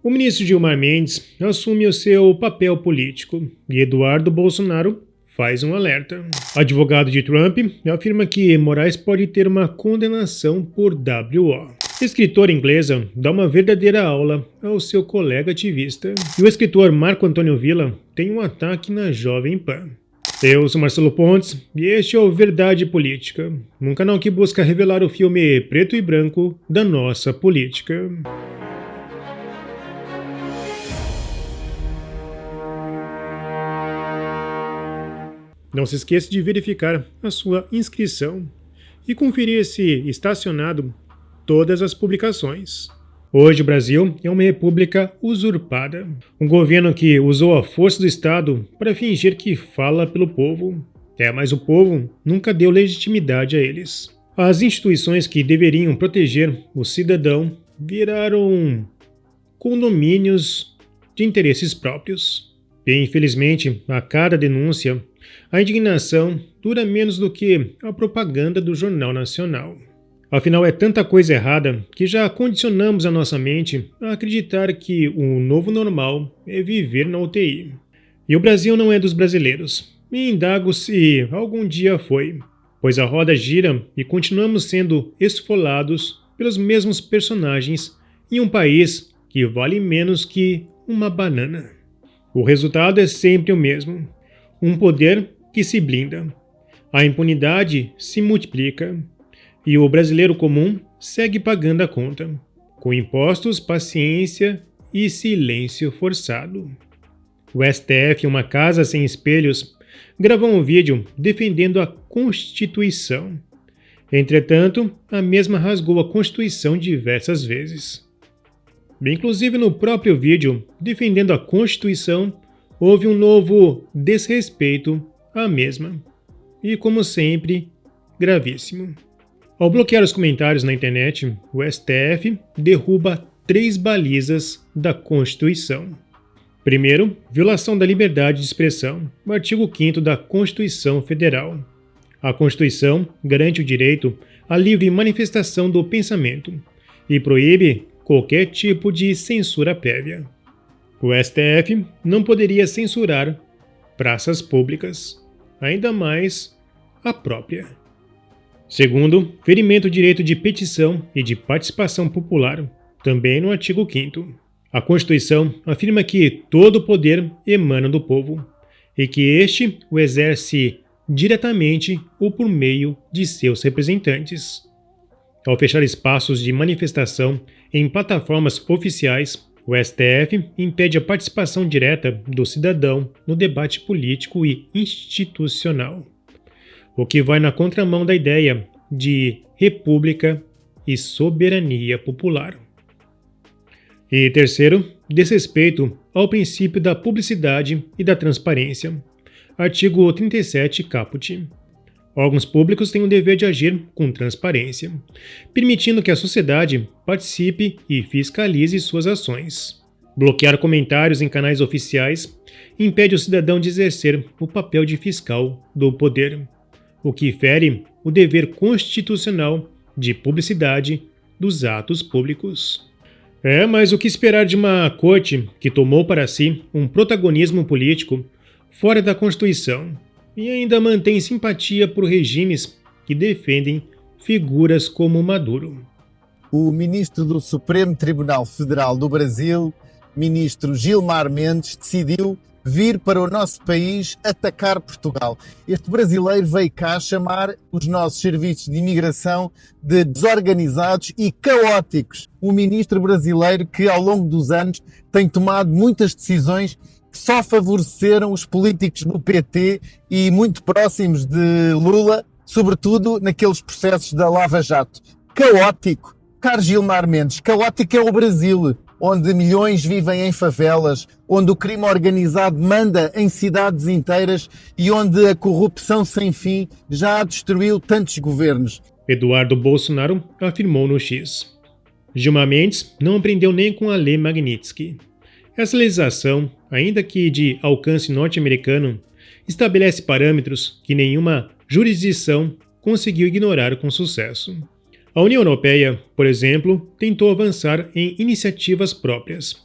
O ministro Gilmar Mendes assume o seu papel político e Eduardo Bolsonaro faz um alerta. Advogado de Trump afirma que Moraes pode ter uma condenação por WO. Escritora inglesa dá uma verdadeira aula ao seu colega ativista. E o escritor Marco Antônio Villa tem um ataque na Jovem Pan. Eu sou Marcelo Pontes e este é o Verdade Política, um canal que busca revelar o filme preto e branco da nossa política. Não se esqueça de verificar a sua inscrição e conferir se está acionado todas as publicações. Hoje o Brasil é uma república usurpada, um governo que usou a força do Estado para fingir que fala pelo povo. Mas o povo nunca deu legitimidade a eles. As instituições que deveriam proteger o cidadão viraram condomínios de interesses próprios. E infelizmente, a cada denúncia, a indignação dura menos do que a propaganda do Jornal Nacional. Afinal, é tanta coisa errada que já condicionamos a nossa mente a acreditar que o novo normal é viver na UTI. E o Brasil não é dos brasileiros. Me indago se algum dia foi, pois a roda gira e continuamos sendo esfolados pelos mesmos personagens em um país que vale menos que uma banana. O resultado é sempre o mesmo. Um poder que se blinda. A impunidade se multiplica. E o brasileiro comum segue pagando a conta, com impostos, paciência e silêncio forçado. O STF, uma casa sem espelhos, gravou um vídeo defendendo a Constituição. Entretanto, a mesma rasgou a Constituição diversas vezes. Inclusive no próprio vídeo, defendendo a Constituição, houve um novo desrespeito à mesma. E, como sempre, gravíssimo. Ao bloquear os comentários na internet, o STF derruba 3 balizas da Constituição. Primeiro, violação da liberdade de expressão, o artigo 5º da Constituição Federal. A Constituição garante o direito à livre manifestação do pensamento e proíbe qualquer tipo de censura prévia. O STF não poderia censurar praças públicas, ainda mais a própria. Segundo, ferimento do direito de petição e de participação popular, também no artigo 5º. A Constituição afirma que todo o poder emana do povo e que este o exerce diretamente ou por meio de seus representantes. Ao fechar espaços de manifestação em plataformas oficiais, o STF impede a participação direta do cidadão no debate político e institucional, o que vai na contramão da ideia de república e soberania popular. E terceiro, desrespeito ao princípio da publicidade e da transparência. Artigo 37 caput. Órgãos públicos têm o dever de agir com transparência, permitindo que a sociedade participe e fiscalize suas ações. Bloquear comentários em canais oficiais impede o cidadão de exercer o papel de fiscal do poder, o que fere o dever constitucional de publicidade dos atos públicos. Mas o que esperar de uma corte que tomou para si um protagonismo político fora da Constituição e ainda mantém simpatia por regimes que defendem figuras como Maduro? O ministro do Supremo Tribunal Federal do Brasil, ministro Gilmar Mendes, decidiu vir para o nosso país atacar Portugal. Este brasileiro veio cá chamar os nossos serviços de imigração de desorganizados e caóticos. Um ministro brasileiro que ao longo dos anos tem tomado muitas decisões que só favoreceram os políticos do PT e muito próximos de Lula, sobretudo naqueles processos da Lava Jato. Caótico. Caro Gilmar Mendes, caótico é o Brasil, onde milhões vivem em favelas, onde o crime organizado manda em cidades inteiras e onde a corrupção sem fim já destruiu tantos governos. Eduardo Bolsonaro afirmou no X. Gilmar Mendes não aprendeu nem com a Lei Magnitsky. Essa legislação, ainda que de alcance norte-americano, estabelece parâmetros que nenhuma jurisdição conseguiu ignorar com sucesso. A União Europeia, por exemplo, tentou avançar em iniciativas próprias,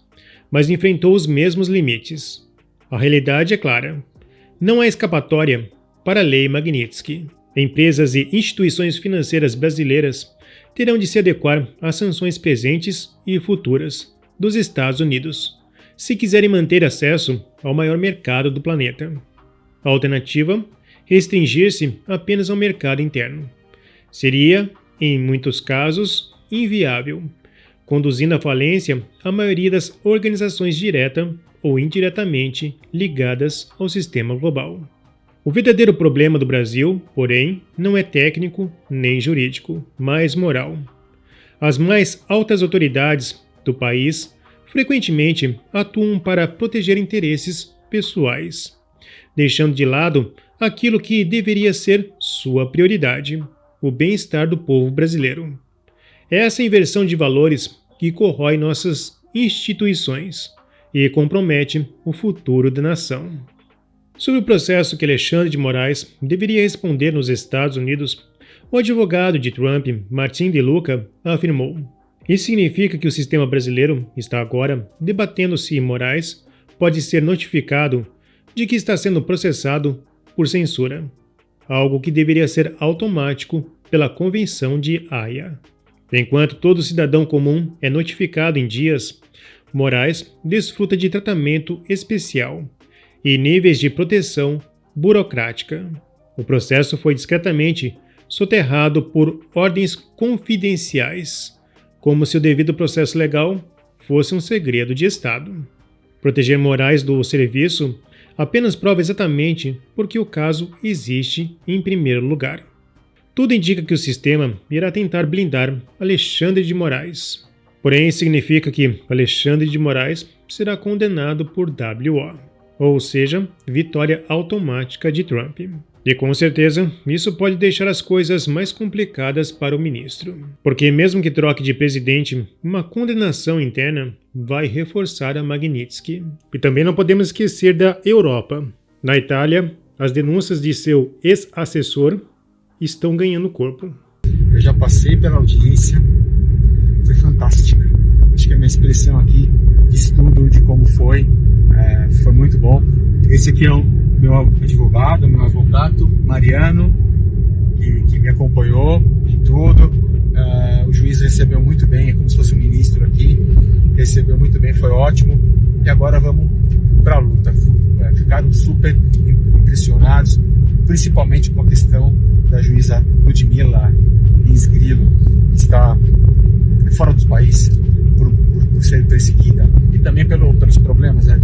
mas enfrentou os mesmos limites. A realidade é clara. Não há escapatória para a Lei Magnitsky. Empresas e instituições financeiras brasileiras terão de se adequar às sanções presentes e futuras dos Estados Unidos, se quiserem manter acesso ao maior mercado do planeta. A alternativa, restringir-se apenas ao mercado interno, seria, em muitos casos, inviável, conduzindo à falência a maioria das organizações direta ou indiretamente ligadas ao sistema global. O verdadeiro problema do Brasil, porém, não é técnico nem jurídico, mas moral. As mais altas autoridades do país frequentemente atuam para proteger interesses pessoais, deixando de lado aquilo que deveria ser sua prioridade, o bem-estar do povo brasileiro. É essa inversão de valores que corrói nossas instituições e compromete o futuro da nação. Sobre o processo que Alexandre de Moraes deveria responder nos Estados Unidos, o advogado de Trump, Martin de Luca, afirmou: "Isso significa que o sistema brasileiro está agora debatendo se Moraes pode ser notificado de que está sendo processado por censura, algo que deveria ser automático pela Convenção de Haia. Enquanto todo cidadão comum é notificado em dias, Moraes desfruta de tratamento especial e níveis de proteção burocrática. O processo foi discretamente soterrado por ordens confidenciais, como se o devido processo legal fosse um segredo de Estado. Proteger Moraes do serviço apenas prova exatamente porque o caso existe em primeiro lugar. Tudo indica que o sistema irá tentar blindar Alexandre de Moraes. Porém, significa que Alexandre de Moraes será condenado por WO, ou seja, vitória automática de Trump. E com certeza, isso pode deixar as coisas mais complicadas para o ministro. Porque mesmo que troque de presidente, uma condenação interna vai reforçar a Magnitsky. E também não podemos esquecer da Europa. Na Itália, as denúncias de seu ex-assessor estão ganhando corpo. Eu já passei pela audiência, foi fantástica. Acho que a minha expressão aqui de estudo de como foi muito bom. Esse aqui é o meu advogado, meu advogado, Mariano, que me acompanhou em tudo. O juiz recebeu muito bem, é como se fosse um ministro aqui, recebeu muito bem, foi ótimo. E agora vamos para a luta. Ficaram super impressionados, principalmente com a questão da juíza Ludmila Lins Grillo, que está fora do país por ser perseguida, e também pelos problemas, né,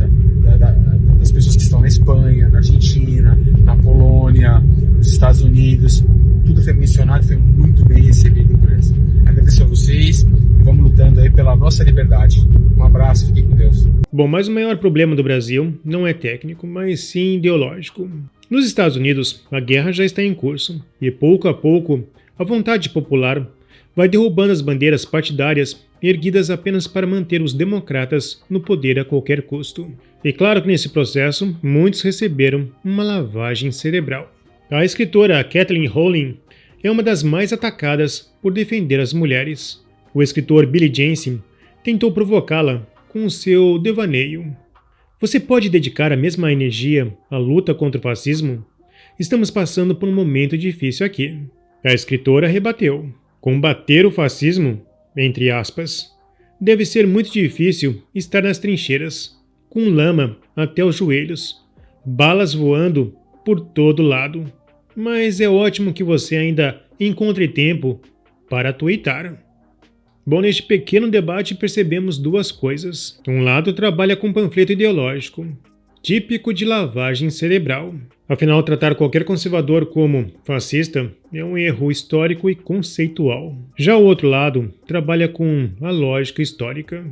das pessoas que estão na Espanha, na Argentina, na Polônia, nos Estados Unidos. Tudo foi mencionado e foi muito bem recebido por eles. Agradeço a vocês e vamos lutando aí pela nossa liberdade. Um abraço, fiquem com Deus. Bom, mas o maior problema do Brasil não é técnico, mas sim ideológico. Nos Estados Unidos, a guerra já está em curso e, pouco a pouco, a vontade popular vai derrubando as bandeiras partidárias erguidas apenas para manter os democratas no poder a qualquer custo. E claro que nesse processo, muitos receberam uma lavagem cerebral. A escritora Kathleen Rowling é uma das mais atacadas por defender as mulheres. O escritor Billy Jensen tentou provocá-la com seu devaneio. Você pode dedicar a mesma energia à luta contra o fascismo? Estamos passando por um momento difícil aqui. A escritora rebateu. Combater o fascismo, entre aspas, deve ser muito difícil estar nas trincheiras, com lama até os joelhos, balas voando por todo lado. Mas é ótimo que você ainda encontre tempo para tuitar. Bom, neste pequeno debate percebemos duas coisas. Um lado trabalha com panfleto ideológico, típico de lavagem cerebral. Afinal, tratar qualquer conservador como fascista é um erro histórico e conceitual. Já o outro lado trabalha com a lógica histórica,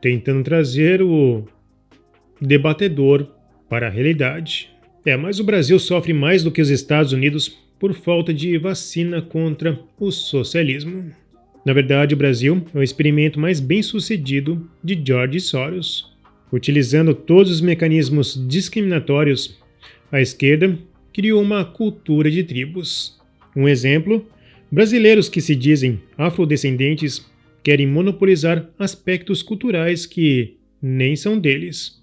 tentando trazer o debatedor para a realidade. Mas o Brasil sofre mais do que os Estados Unidos por falta de vacina contra o socialismo. Na verdade, o Brasil é o experimento mais bem-sucedido de George Soros. Utilizando todos os mecanismos discriminatórios, a esquerda criou uma cultura de tribos. Um exemplo, brasileiros que se dizem afrodescendentes querem monopolizar aspectos culturais que nem são deles,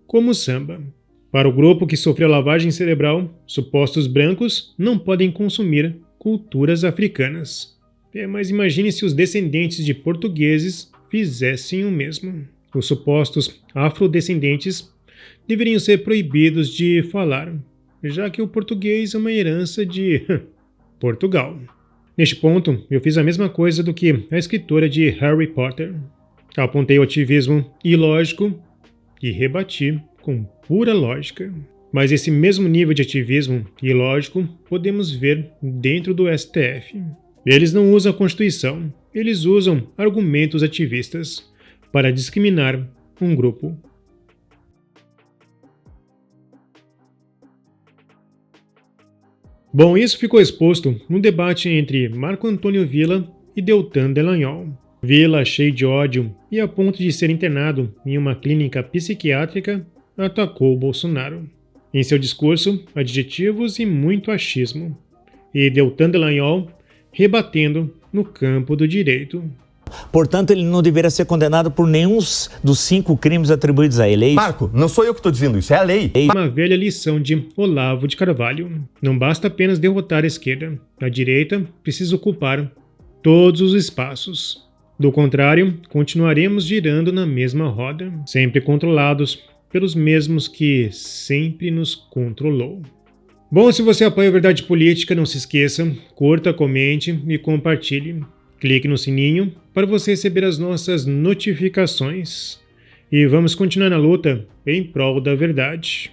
como o samba. Para o grupo que sofreu lavagem cerebral, supostos brancos não podem consumir culturas africanas. Mas imagine se os descendentes de portugueses fizessem o mesmo. Os supostos afrodescendentes deveriam ser proibidos de falar, já que o português é uma herança de Portugal. Neste ponto, eu fiz a mesma coisa do que a escritora de Harry Potter. Apontei o ativismo ilógico e rebati com pura lógica. Mas esse mesmo nível de ativismo ilógico podemos ver dentro do STF. Eles não usam a Constituição, eles usam argumentos ativistas para discriminar um grupo. Bom, isso ficou exposto no debate entre Marco Antônio Villa e Deltan Dallagnol. Villa, cheio de ódio e a ponto de ser internado em uma clínica psiquiátrica, atacou Bolsonaro. Em seu discurso, adjetivos e muito achismo. E Deltan Dallagnol rebatendo no campo do direito. Portanto, ele não deveria ser condenado por nenhum dos 5 crimes atribuídos a ele. Marco, não sou eu que estou dizendo isso, é a lei. Uma velha lição de Olavo de Carvalho. Não basta apenas derrotar a esquerda. A direita precisa ocupar todos os espaços. Do contrário, continuaremos girando na mesma roda, sempre controlados pelos mesmos que sempre nos controlou. Bom, se você apoia a Verdade Política, não se esqueça, curta, comente e compartilhe. Clique no sininho para você receber as nossas notificações. E vamos continuar na luta em prol da verdade.